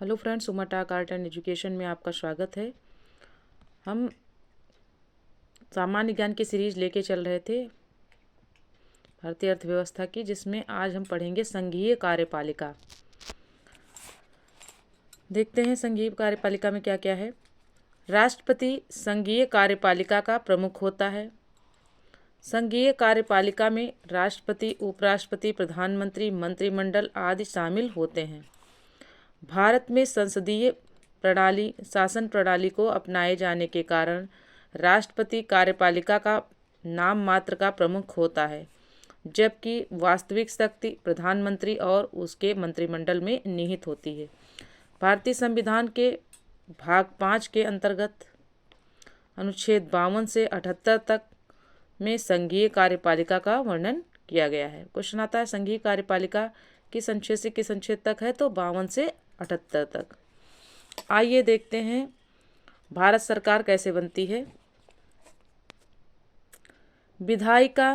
Hello friends, Uma talk art and education में आपका स्वागत है। हम सामान्य ज्ञान की सीरीज लेके चल रहे थे भारतीय अर्थव्यवस्था की, जिसमें आज हम पढ़ेंगे संघीय कार्यपालिका। देखते हैं संघीय कार्यपालिका में क्या क्या है। राष्ट्रपति संघीय कार्यपालिका का प्रमुख होता है। संघीय कार्यपालिका में राष्ट्रपति, उपराष्ट्रपति, प्रधानमंत्री, मंत्रिमंडल आदि शामिल होते हैं। भारत में संसदीय प्रणाली, शासन प्रणाली को अपनाए जाने के कारण राष्ट्रपति कार्यपालिका का नाम मात्र का प्रमुख होता है, जबकि वास्तविक शक्ति प्रधानमंत्री और उसके मंत्रिमंडल में निहित होती है। भारतीय संविधान के भाग 5 के अंतर्गत अनुच्छेद 52 से 78 तक में संघीय कार्यपालिका का वर्णन किया गया है। क्वेश्चन आता है संघीय कार्यपालिका किस अनुच्छेद से किस अनुच्छेद तक है, तो 52 से 78 तक। आइए देखते हैं भारत सरकार कैसे बनती है। विधायिका,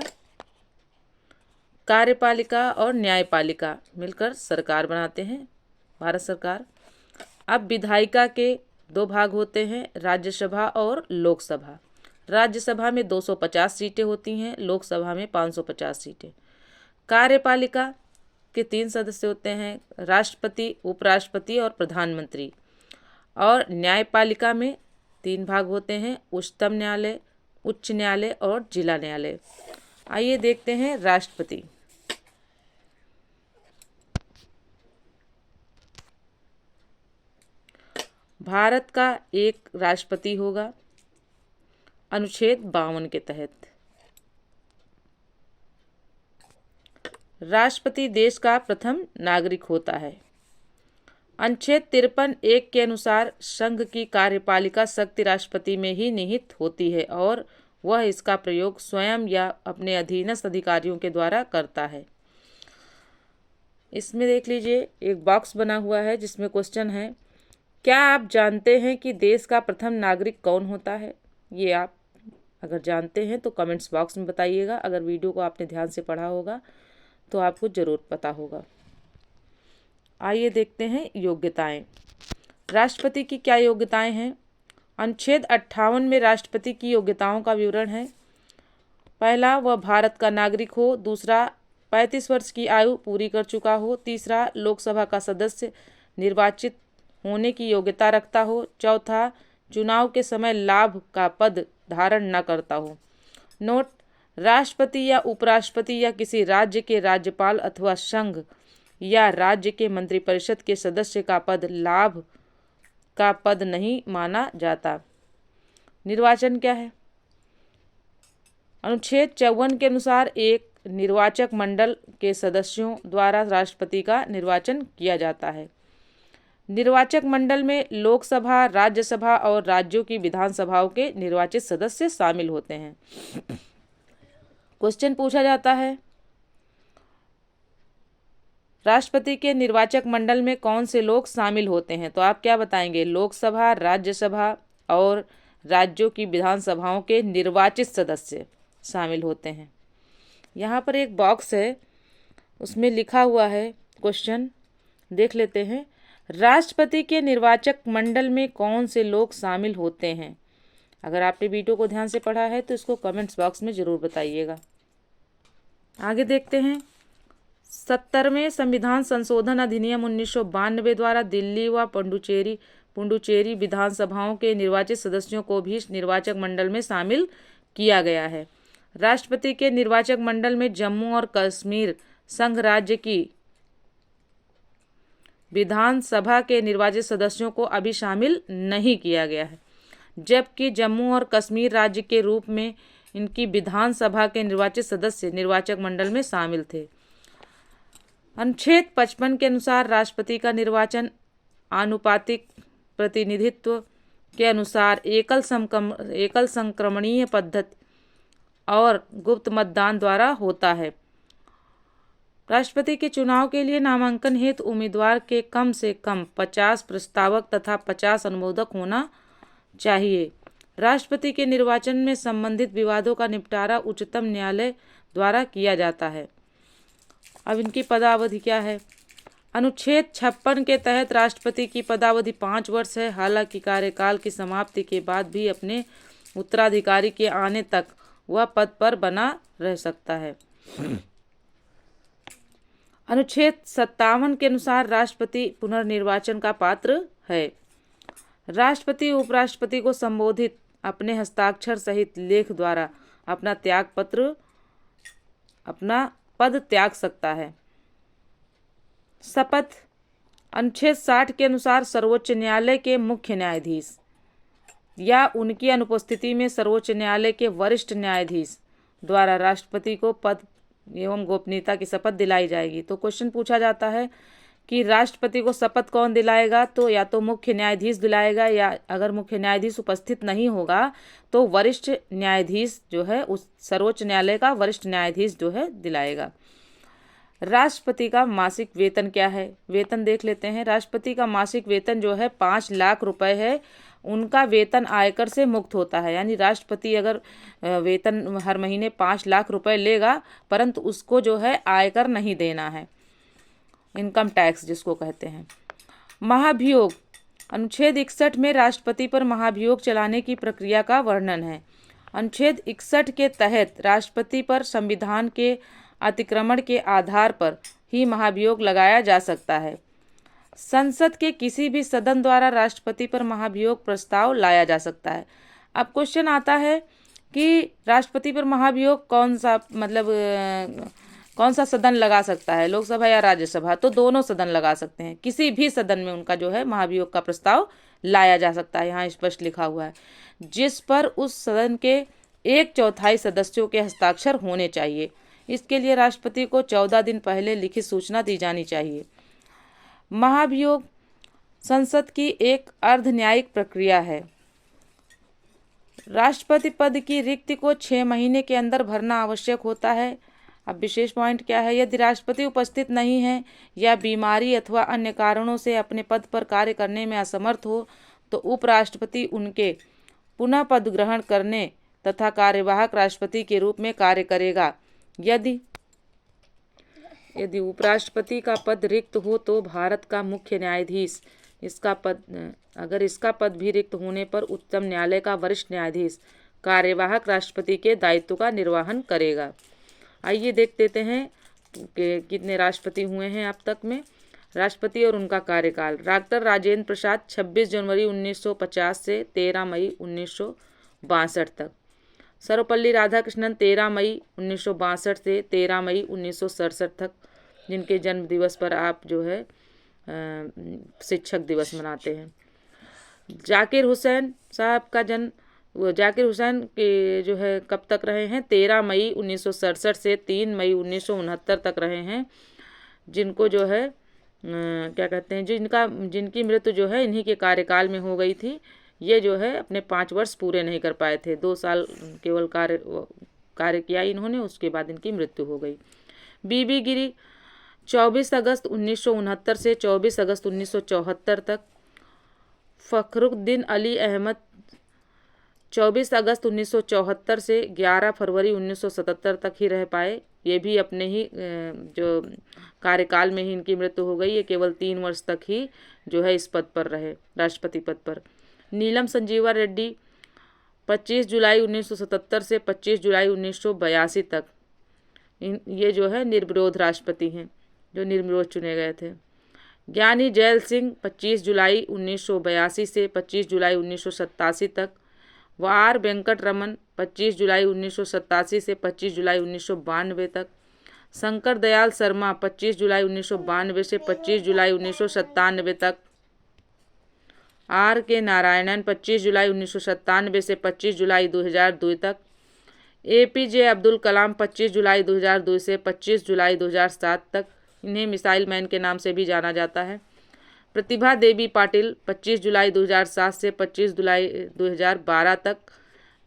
कार्यपालिका और न्यायपालिका मिलकर सरकार बनाते हैं भारत सरकार। अब विधायिका के दो भाग होते हैं, राज्यसभा और लोकसभा। राज्यसभा में 250 सीटें होती हैं, लोकसभा में 550 सीटें। कार्यपालिका के 3 सदस्य होते हैं, राष्ट्रपति, उपराष्ट्रपति और प्रधानमंत्री। और न्यायपालिका में 3 भाग होते हैं, उच्चतम न्यायालय, उच्च न्यायालय और जिला न्यायालय। आइए देखते हैं राष्ट्रपति। भारत का एक राष्ट्रपति होगा अनुच्छेद 52 के तहत। राष्ट्रपति देश का प्रथम नागरिक होता है। अनुच्छेद 53(1) के अनुसार संघ की कार्यपालिका शक्ति राष्ट्रपति में ही निहित होती है और वह इसका प्रयोग स्वयं या अपने अधीनस्थ अधिकारियों के द्वारा करता है। इसमें देख लीजिए एक बॉक्स बना हुआ है जिसमें क्वेश्चन है, क्या आप जानते हैं कि देश का प्रथम नागरिक कौन होता है? ये आप अगर जानते हैं तो कमेंट्स बॉक्स में बताइएगा। अगर वीडियो को आपने ध्यान से पढ़ा होगा तो आपको जरूर पता होगा। आइए देखते हैं योग्यताएं। राष्ट्रपति की क्या योग्यताएं हैं? अनुच्छेद 58 में राष्ट्रपति की योग्यताओं का विवरण है। पहला, वह भारत का नागरिक हो। दूसरा, 35 वर्ष की आयु पूरी कर चुका हो। तीसरा, लोकसभा का सदस्य निर्वाचित होने की योग्यता रखता हो। चौथा, चुनाव के समय लाभ का पद धारण न करता हो। नोट, राष्ट्रपति या उपराष्ट्रपति या किसी राज्य के राज्यपाल अथवा संघ या राज्य के मंत्रिपरिषद के सदस्य का पद लाभ का पद नहीं माना जाता। निर्वाचन क्या है? अनुच्छेद 54 के अनुसार एक निर्वाचक मंडल के सदस्यों द्वारा राष्ट्रपति का निर्वाचन किया जाता है। निर्वाचक मंडल में लोकसभा, राज्यसभा और राज्यों की विधानसभाओं के निर्वाचित सदस्य शामिल होते हैं। क्वेश्चन पूछा जाता है, राष्ट्रपति के निर्वाचक मंडल में कौन से लोग शामिल होते हैं? तो आप क्या बताएंगे? लोकसभा, राज्यसभा और राज्यों की विधानसभाओं के निर्वाचित सदस्य शामिल होते हैं। यहाँ पर एक बॉक्स है, उसमें लिखा हुआ है क्वेश्चन, देख लेते हैं। राष्ट्रपति के निर्वाचक मंडल में कौन से लोग शामिल होते हैं? अगर आपने वीडियो को ध्यान से पढ़ा है तो इसको कमेंट्स बॉक्स में जरूर बताइएगा। आगे देखते हैं। 70वें संविधान संशोधन अधिनियम 1992 द्वारा दिल्ली व पुडुचेरी विधानसभाओं के निर्वाचित सदस्यों को भी निर्वाचक मंडल में शामिल किया गया है। राष्ट्रपति के निर्वाचक मंडल में जम्मू और कश्मीर संघ राज्य की विधानसभा के निर्वाचित सदस्यों को अभी शामिल नहीं किया गया है, जबकि जम्मू और कश्मीर राज्य के रूप में इनकी विधानसभा के निर्वाचित सदस्य निर्वाचक मंडल में शामिल थे। अनुच्छेद 55 के अनुसार राष्ट्रपति का निर्वाचन आनुपातिक प्रतिनिधित्व के अनुसार एकल संक्रमणीय पद्धति और गुप्त मतदान द्वारा होता है। राष्ट्रपति के चुनाव के लिए नामांकन हेतु उम्मीदवार के कम से कम 50 प्रस्तावक तथा 50 अनुमोदक होना चाहिए। राष्ट्रपति के निर्वाचन में संबंधित विवादों का निपटारा उच्चतम न्यायालय द्वारा किया जाता है। अब इनकी पदावधि क्या है? अनुच्छेद 56 के तहत राष्ट्रपति की पदावधि 5 वर्ष है। हालांकि कार्यकाल की समाप्ति के बाद भी अपने उत्तराधिकारी के आने तक वह पद पर बना रह सकता है। अनुच्छेद 57 के अनुसार राष्ट्रपति पुनर्निर्वाचन का पात्र है। राष्ट्रपति उपराष्ट्रपति को संबोधित अपने हस्ताक्षर सहित लेख द्वारा अपना पद त्याग सकता है। शपथ। अनुच्छेद 60 के अनुसार सर्वोच्च न्यायालय के मुख्य न्यायाधीश या उनकी अनुपस्थिति में सर्वोच्च न्यायालय के वरिष्ठ न्यायाधीश द्वारा राष्ट्रपति को पद एवं गोपनीयता की शपथ दिलाई जाएगी। तो क्वेश्चन पूछा जाता है कि राष्ट्रपति को शपथ कौन दिलाएगा, तो या तो मुख्य न्यायाधीश दिलाएगा, या अगर मुख्य न्यायाधीश उपस्थित नहीं होगा तो वरिष्ठ न्यायाधीश जो है, उस सर्वोच्च न्यायालय का वरिष्ठ न्यायाधीश जो है दिलाएगा। राष्ट्रपति का मासिक वेतन क्या है? वेतन देख लेते हैं। राष्ट्रपति का मासिक वेतन जो है 5 लाख रुपए है। उनका वेतन आयकर से मुक्त होता है, यानी राष्ट्रपति अगर वेतन हर महीने 5 लाख रुपए लेगा, परंतु उसको जो है आयकर नहीं देना है, इनकम टैक्स जिसको कहते हैं। महाभियोग। अनुच्छेद 61 में राष्ट्रपति पर महाभियोग चलाने की प्रक्रिया का वर्णन है। अनुच्छेद 61 के तहत राष्ट्रपति पर संविधान के अतिक्रमण के आधार पर ही महाभियोग लगाया जा सकता है। संसद के किसी भी सदन द्वारा राष्ट्रपति पर महाभियोग प्रस्ताव लाया जा सकता है। अब क्वेश्चन आता है कि राष्ट्रपति पर महाभियोग कौन सा सदन लगा सकता है, लोकसभा या राज्यसभा? तो दोनों सदन लगा सकते हैं। किसी भी सदन में उनका जो है महाभियोग का प्रस्ताव लाया जा सकता है। यहाँ स्पष्ट लिखा हुआ है, जिस पर उस सदन के 1/4 सदस्यों के हस्ताक्षर होने चाहिए। इसके लिए राष्ट्रपति को 14 दिन पहले लिखित सूचना दी जानी चाहिए। महाभियोग संसद की एक अर्ध न्यायिक प्रक्रिया है। राष्ट्रपति पद की रिक्ति को 6 महीने के अंदर भरना आवश्यक होता है। अब विशेष पॉइंट क्या है? यदि राष्ट्रपति उपस्थित नहीं है या बीमारी अथवा अन्य कारणों से अपने पद पर कार्य करने में असमर्थ हो तो उपराष्ट्रपति उनके पुनः पद ग्रहण करने तथा कार्यवाहक राष्ट्रपति के रूप में कार्य करेगा। यदि उपराष्ट्रपति का पद रिक्त हो तो भारत का मुख्य न्यायाधीश इसका पद भी रिक्त होने पर उच्चतम न्यायालय का वरिष्ठ न्यायाधीश कार्यवाहक राष्ट्रपति के दायित्व का निर्वहन करेगा। आइए देख लेते हैं कि कितने राष्ट्रपति हुए हैं अब तक में। राष्ट्रपति और उनका कार्यकाल। डॉक्टर राजेंद्र प्रसाद 26 जनवरी 1950 से 13 मई 1962 तक। सर्वपल्ली राधाकृष्णन 13 मई 1962 से 13 मई 1967 तक, जिनके जन्म दिवस पर आप जो है शिक्षक दिवस मनाते हैं। जाकिर हुसैन साहब का जन्म, जाकिर हुसैन के जो है कब तक रहे हैं? 13 मई 1967 से 3 मई 1969 तक रहे हैं, जिनको जो है क्या कहते हैं, जिनकी मृत्यु जो है इन्हीं के कार्यकाल में हो गई थी। ये जो है अपने 5 वर्ष पूरे नहीं कर पाए थे, 2 साल केवल कार्य किया इन्होंने, उसके बाद इनकी मृत्यु हो गई। बीबी गिरी 24 अगस्त 1969 से 24 अगस्त 1974 तक। फखरुद्दीन अली अहमद 24 अगस्त 1974 से 11 फरवरी 1977 तक ही रह पाए। ये भी अपने ही जो कार्यकाल में ही इनकी मृत्यु हो गई। ये केवल 3 वर्ष तक ही जो है इस पद पर रहे, राष्ट्रपति पद पर। नीलम संजीवा रेड्डी 25 जुलाई 1977 से 25 जुलाई 1982 तक, ये जो है निर्विरोध राष्ट्रपति हैं, जो निर्विरोध चुने गए थे। ज्ञानी जैल सिंह 25 जुलाई 1982 से 25 जुलाई 1987 तक। आर वेंकट रमन 25 जुलाई 1987 से 25 जुलाई 1992 तक। शंकर दयाल शर्मा 25 जुलाई 1992 से 25 जुलाई 1997 तक। आर के नारायणन 25 जुलाई 1997 से 25 जुलाई 2002 तक। APJ अब्दुल कलाम 25 जुलाई 2002 से 25 जुलाई 2007 तक, इन्हें मिसाइल मैन के नाम से भी जाना जाता है। प्रतिभा देवी पाटिल 25 जुलाई 2007 से 25 जुलाई 2012 तक,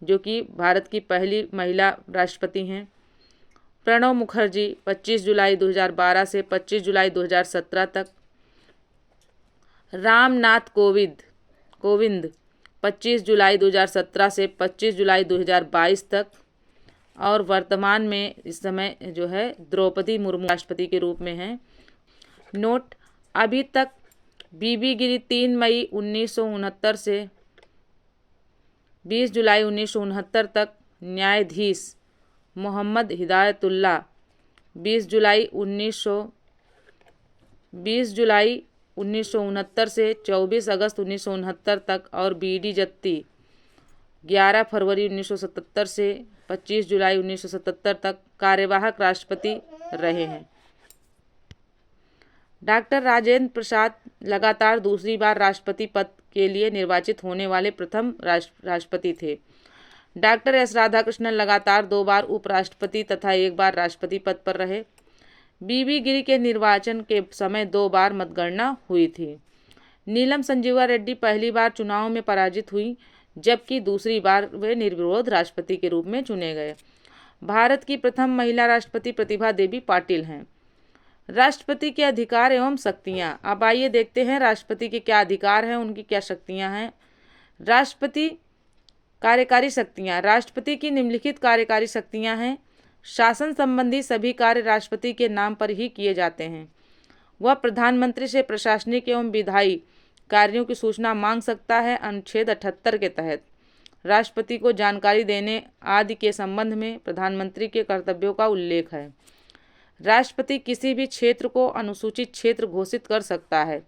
जो कि भारत की पहली महिला राष्ट्रपति हैं। प्रणब मुखर्जी 25 जुलाई 2012 से 25 जुलाई 2017 तक। रामनाथ कोविंद 25 जुलाई 2017 से 25 जुलाई 2022 तक। और वर्तमान में इस समय जो है द्रौपदी मुर्मू राष्ट्रपति के रूप में हैं। नोट: अभी तक बीबी गिरी 3 मई 1969 से 20 जुलाई 1969 तक, न्यायाधीश मोहम्मद हिदायतुल्ला 20 जुलाई 1969 से 24 अगस्त 1969 तक, और बीडी जत्ती 11 फरवरी 1977 से 25 जुलाई 1977 तक कार्यवाहक राष्ट्रपति रहे हैं। डॉक्टर राजेंद्र प्रसाद लगातार दूसरी बार राष्ट्रपति पद के लिए निर्वाचित होने वाले प्रथम राष्ट्रपति थे। डॉक्टर एस राधाकृष्णन लगातार 2 बार उपराष्ट्रपति तथा 1 बार राष्ट्रपति पद पर रहे। बीबी गिरी के निर्वाचन के समय 2 बार मतगणना हुई थी। नीलम संजीवा रेड्डी पहली बार चुनाव में पराजित हुई, जबकि दूसरी बार वे निर्विरोध राष्ट्रपति के रूप में चुने गए। भारत की प्रथम महिला राष्ट्रपति प्रतिभा देवी पाटिल हैं। राष्ट्रपति के अधिकार एवं शक्तियां। अब आइए देखते हैं राष्ट्रपति के क्या अधिकार हैं, उनकी क्या शक्तियां हैं। राष्ट्रपति कार्यकारी शक्तियां। राष्ट्रपति की निम्नलिखित कार्यकारी शक्तियां हैं। शासन संबंधी सभी कार्य राष्ट्रपति के नाम पर ही किए जाते हैं। वह प्रधानमंत्री से प्रशासनिक एवं विधायी कार्यों की सूचना मांग सकता है। अनुच्छेद 78 के तहत राष्ट्रपति को जानकारी देने आदि के संबंध में प्रधानमंत्री के कर्तव्यों का उल्लेख है। राष्ट्रपति किसी भी क्षेत्र को अनुसूचित क्षेत्र घोषित कर सकता है।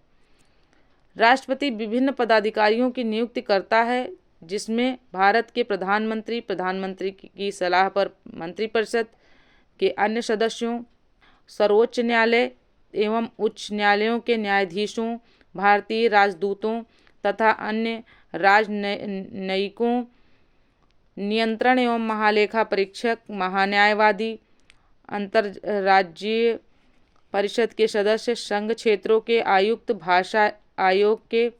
राष्ट्रपति विभिन्न पदाधिकारियों की नियुक्ति करता है, जिसमें भारत के प्रधानमंत्री की सलाह पर मंत्रिपरिषद के अन्य सदस्यों, सर्वोच्च न्यायालय एवं उच्च न्यायालयों के न्यायाधीशों, भारतीय राजदूतों तथा अन्य राजनयिकों, नियंत्रण एवं महालेखा परीक्षक, महान्यायवादी, अंतर्राज्यीय परिषद के सदस्य, संघ क्षेत्रों के आयुक्त, भाषा आयोग के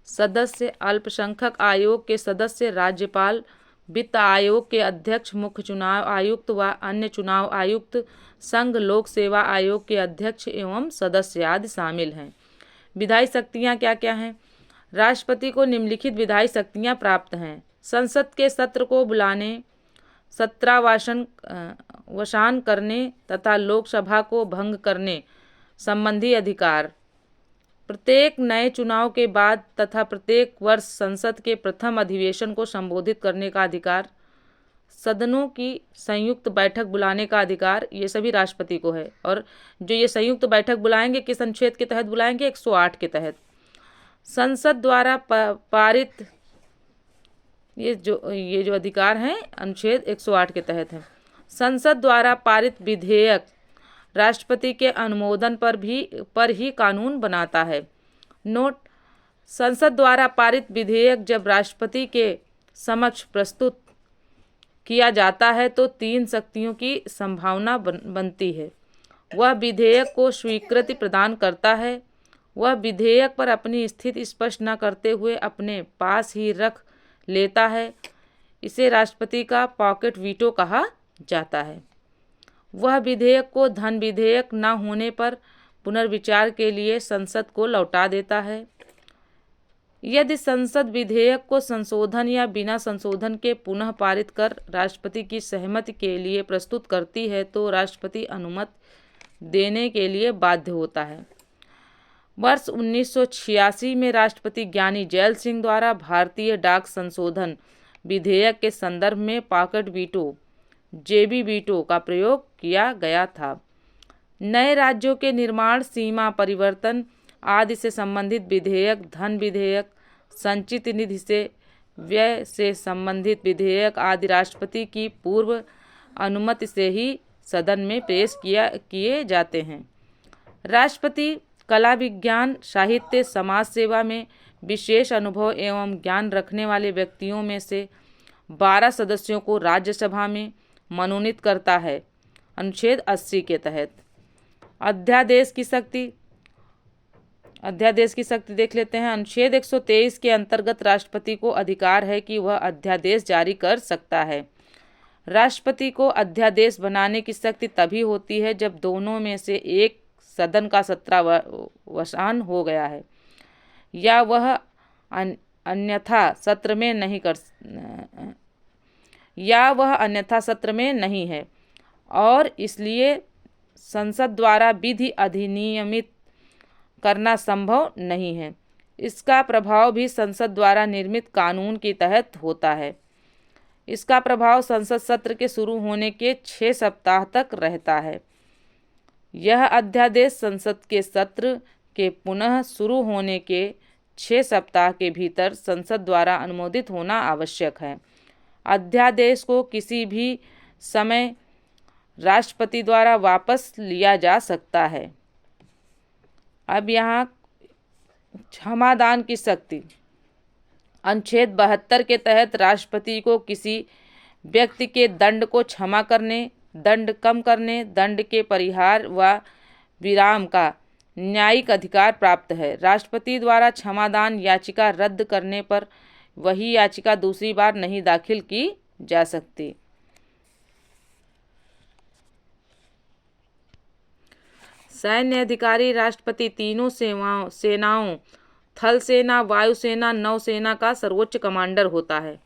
सदस्य, अल्पसंख्यक आयोग के सदस्य, राज्यपाल, वित्त आयोग के अध्यक्ष, मुख्य चुनाव आयुक्त व अन्य चुनाव आयुक्त, संघ लोक सेवा आयोग के अध्यक्ष एवं सदस्य आदि शामिल हैं। विधायी शक्तियाँ क्या क्या हैं? राष्ट्रपति को निम्नलिखित विधायी शक्तियाँ प्राप्त हैं। संसद के सत्र को बुलाने, सत्रावसान करने तथा लोकसभा को भंग करने संबंधी अधिकार। प्रत्येक नए चुनाव के बाद तथा प्रत्येक वर्ष संसद के प्रथम अधिवेशन को संबोधित करने का अधिकार। सदनों की संयुक्त बैठक बुलाने का अधिकार, ये सभी राष्ट्रपति को है। और जो ये संयुक्त बैठक बुलाएंगे किस अनुच्छेद के तहत बुलाएंगे? 108 के तहत। संसद द्वारा पारित ये जो अधिकार हैं अनुच्छेद 108 के तहत है। संसद द्वारा पारित विधेयक राष्ट्रपति के अनुमोदन पर ही कानून बनाता है। नोट: संसद द्वारा पारित विधेयक जब राष्ट्रपति के समक्ष प्रस्तुत किया जाता है तो 3 शक्तियों की संभावना बनती है। वह विधेयक को स्वीकृति प्रदान करता है, वह विधेयक पर अपनी स्थिति स्पष्ट न करते हुए अपने पास ही रख लेता है। इसे राष्ट्रपति का पॉकेट वीटो कहा जाता है। वह विधेयक को धन विधेयक न होने पर पुनर्विचार के लिए संसद को लौटा देता है। यदि संसद विधेयक को संशोधन या बिना संशोधन के पुनः पारित कर राष्ट्रपति की सहमति के लिए प्रस्तुत करती है तो राष्ट्रपति अनुमति देने के लिए बाध्य होता है। वर्ष 1986 में राष्ट्रपति ज्ञानी जैल सिंह द्वारा भारतीय डाक संशोधन विधेयक के संदर्भ में पॉकेट वीटो जेबी वीटो का प्रयोग किया गया था। नए राज्यों के निर्माण, सीमा परिवर्तन आदि से संबंधित विधेयक, धन विधेयक, संचित निधि से व्यय से संबंधित विधेयक आदि राष्ट्रपति की पूर्व अनुमति से ही सदन में पेश किए जाते हैं। राष्ट्रपति कला, विज्ञान, साहित्य, समाज सेवा में विशेष अनुभव एवं ज्ञान रखने वाले व्यक्तियों में से 12 सदस्यों को राज्यसभा में मनोनीत करता है अनुच्छेद 80 के तहत। अध्यादेश की शक्ति देख लेते हैं। अनुच्छेद 123 के अंतर्गत राष्ट्रपति को अधिकार है कि वह अध्यादेश जारी कर सकता है। राष्ट्रपति को अध्यादेश बनाने की शक्ति तभी होती है जब दोनों में से एक सदन का सत्रावसान हो गया है या वह अन्यथा सत्र में नहीं है और इसलिए संसद द्वारा विधि अधिनियमित करना संभव नहीं है। इसका प्रभाव भी संसद द्वारा निर्मित कानून के तहत होता है। इसका प्रभाव संसद सत्र के शुरू होने के 6 सप्ताह तक रहता है। यह अध्यादेश संसद के सत्र के पुनः शुरू होने के 6 सप्ताह के भीतर संसद द्वारा अनुमोदित होना आवश्यक है। अध्यादेश को किसी भी समय राष्ट्रपति द्वारा वापस लिया जा सकता है। अब यहाँ क्षमादान की शक्ति। अनुच्छेद 72 के तहत राष्ट्रपति को किसी व्यक्ति के दंड को क्षमा करने, दंड कम करने, दंड के परिहार व विराम का न्यायिक अधिकार प्राप्त है। राष्ट्रपति द्वारा क्षमादान याचिका रद्द करने पर वही याचिका दूसरी बार नहीं दाखिल की जा सकती। सैन्य अधिकारी राष्ट्रपति तीनों सेनाओं थल सेना, वायुसेना, नौसेना का सर्वोच्च कमांडर होता है।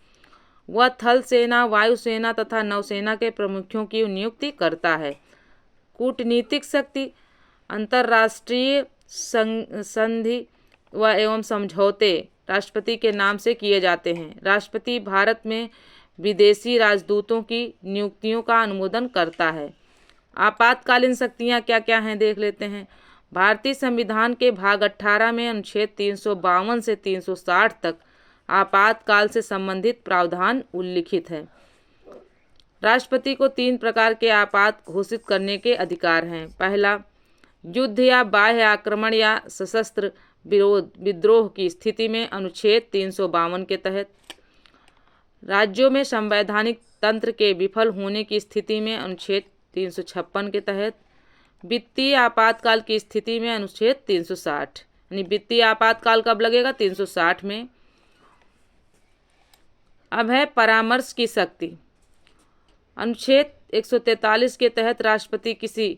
वह थल सेना, वायुसेना तथा नौसेना के प्रमुखों की नियुक्ति करता है। कूटनीतिक शक्ति। अंतर्राष्ट्रीय संधि व एवं समझौते राष्ट्रपति के नाम से किए जाते हैं। राष्ट्रपति भारत में विदेशी राजदूतों की नियुक्तियों का अनुमोदन करता है। आपातकालीन शक्तियाँ क्या क्या हैं देख लेते हैं। भारतीय संविधान के भाग 18 में अनुच्छेद 352 से 360 तक आपातकाल से संबंधित प्रावधान उल्लिखित है। राष्ट्रपति को 3 प्रकार के आपात घोषित करने के अधिकार हैं। पहला, युद्ध या बाह्य आक्रमण या सशस्त्र विद्रोह की स्थिति में अनुच्छेद 352 के तहत। राज्यों में संवैधानिक तंत्र के विफल होने की स्थिति में अनुच्छेद 356 के तहत। वित्तीय आपातकाल की स्थिति में अनुच्छेद 360। यानी वित्तीय आपातकाल कब लगेगा? 360 में। अब है परामर्श की शक्ति। अनुच्छेद 143 के तहत राष्ट्रपति किसी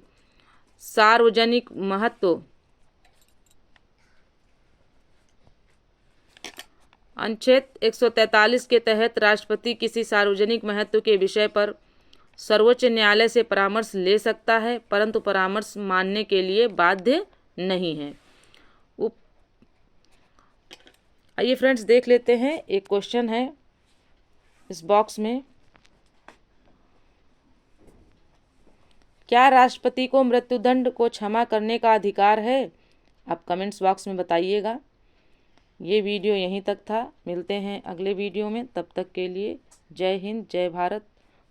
सार्वजनिक महत्व अनुच्छेद 143 के तहत राष्ट्रपति किसी सार्वजनिक महत्व के विषय पर सर्वोच्च न्यायालय से परामर्श ले सकता है, परंतु परामर्श मानने के लिए बाध्य नहीं है। आइए फ्रेंड्स देख लेते हैं, एक क्वेश्चन है इस बॉक्स में। क्या राष्ट्रपति को मृत्युदंड को क्षमा करने का अधिकार है? आप कमेंट्स बॉक्स में बताइएगा। ये वीडियो यहीं तक था। मिलते हैं अगले वीडियो में। तब तक के लिए जय हिंद, जय भारत।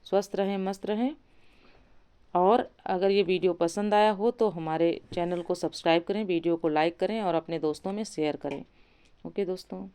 स्वस्थ रहें, मस्त रहें। और अगर ये वीडियो पसंद आया हो तो हमारे चैनल को सब्सक्राइब करें, वीडियो को लाइक करें और अपने दोस्तों में शेयर करें। ओके दोस्तों।